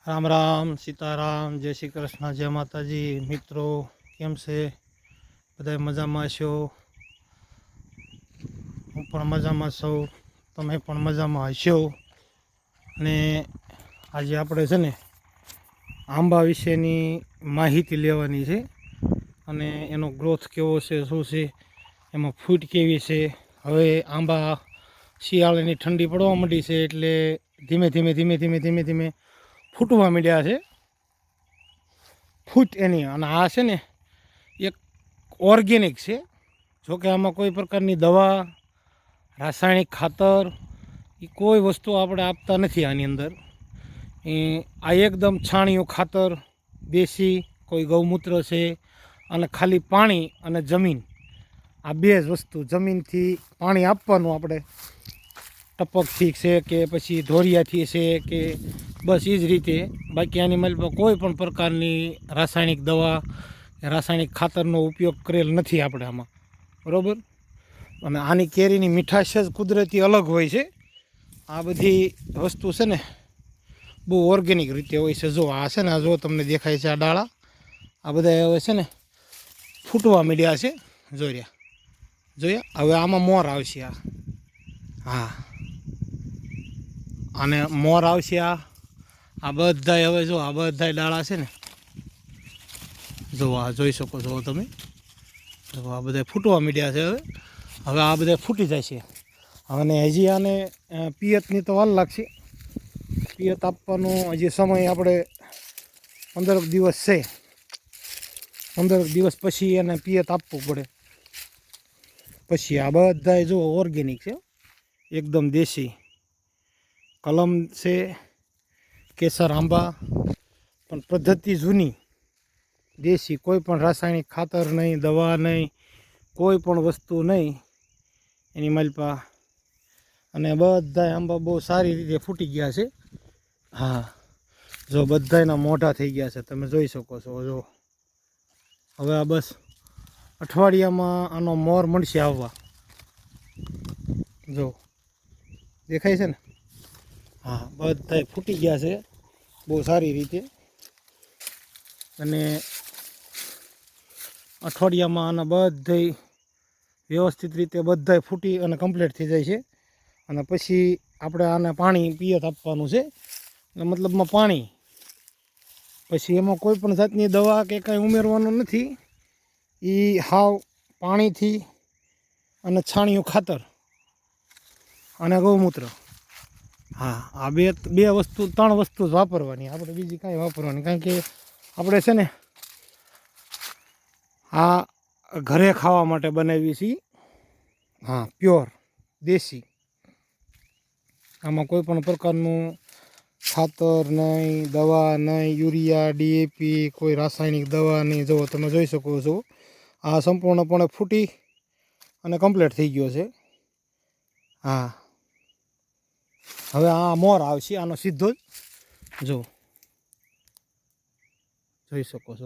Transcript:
રામ રામ, સીતારામ, જય શ્રી કૃષ્ણ, જય માતાજી. મિત્રો કેમ છે? બધા મજામાં છો? હું પણ મજામાં છું, તમે પણ મજામાં હશો. અને આજે આપણે છે ને આંબા વિશેની માહિતી લેવાની છે. અને એનો ગ્રોથ કેવો છે, શું છે, એમાં ફૂટ કેવી છે. હવે આંબા શિયાળાની ઠંડી પડવા માંડી છે એટલે ધીમે ધીમે ફૂટવા માંડ્યા છે. ફૂટ એની અને આ છે ને એક ઓર્ગેનિક છે. જોકે આમાં કોઈ પ્રકારની દવા, રાસાયણિક ખાતર એ કોઈ વસ્તુ આપણે આપતા નથી આની અંદર. આ એકદમ છાણિયું ખાતર, દેશી, કોઈ ગૌમૂત્ર છે અને ખાલી પાણી અને જમીન, આ બે જ વસ્તુ. જમીનથી પાણી આપવાનું આપણે, ટપકથી છે કે પછી ધોરિયાથી છે કે બસ એ જ રીતે. બાકી આની મારી કોઈ પણ પ્રકારની રાસાયણિક દવા, રાસાયણિક ખાતરનો ઉપયોગ કરેલ નથી આપણે આમાં, બરાબર. અને આની કેરીની મીઠાશ જ કુદરતી અલગ હોય છે. આ બધી વસ્તુ છે ને બહુ ઓર્ગેનિક રીતે હોય છે. જો આ છે ને, જો તમને દેખાય છે આ ડાળા, આ બધા હવે છે ને ફૂટવા માંડ્યા છે. જોયા હવે આમાં મોર આવશે. હા, અને મોર આવશે. આ બધાય હવે જો, આ બધાય ડાળા છે ને, જો આ જોઈ શકો છો તમે. જો આ બધા ફૂટવા માંડ્યા છે. હવે આ બધા ફૂટી જાય છે. અને હજી આને પિયતની તો વાર લાગશે. પિયત આપવાનો હજી સમય આપણે 15 દિવસ છે. 15 દિવસ પછી એને પિયત આપવું પડે. પછી આ બધાય જો ઓર્ગેનિક છે, એકદમ દેશી કલમ છે. કેસર આંબા પણ પદ્ધતિ જૂની, દેશી, કોઈ પણ રાસાયણિક ખાતર નહીં, દવા નહીં, કોઈ પણ વસ્તુ નહીં એની માલપા. અને બધાય આંબા બહુ સારી રીતે ફૂટી ગયા છે. હા, જો બધાયના મોઢા થઈ ગયા છે, તમે જોઈ શકો છો. જો હવે આ બસ અઠવાડિયામાં આનો મોર મળશે આવવા. જો દેખાય છે ને? હા, બધાય ફૂટી ગયા છે બહુ સારી રીતે. અને અઠવાડિયામાં આના બધાય વ્યવસ્થિત રીતે બધાય ફૂટી અને કમ્પ્લીટ થઈ જાય છે. અને પછી આપણે આને પાણી પિયત આપવાનું છે. મતલબમાં પાણી, પછી એમાં કોઈ પણ જાતની દવા કે કાંઈ ઉમેરવાનું નથી. એ હાવ પાણીથી અને છાણિયું ખાતર અને ગૌમૂત્ર. હા, આ બે વસ્તુ, 3 વસ્તુ જ વાપરવાની, આપણે બીજી કાંઈ વાપરવાની. કારણ કે આપણે છે ને આ ઘરે ખાવા માટે બનાવીએ છીએ. હા, પ્યોર દેશી. આમાં કોઈ પણ પ્રકારનું ખાતર નહીં, દવા નહીં, યુરિયા, ડીએપી, કોઈ રાસાયણિક દવા નહીં. જો તમે જોઈ શકો છો, આ સંપૂર્ણપણે ફૂટી અને કમ્પ્લીટ થઈ ગયો છે. હા, હવે આ મોર આવશે આનો સીધો જ. જો જોઈ શકો છો.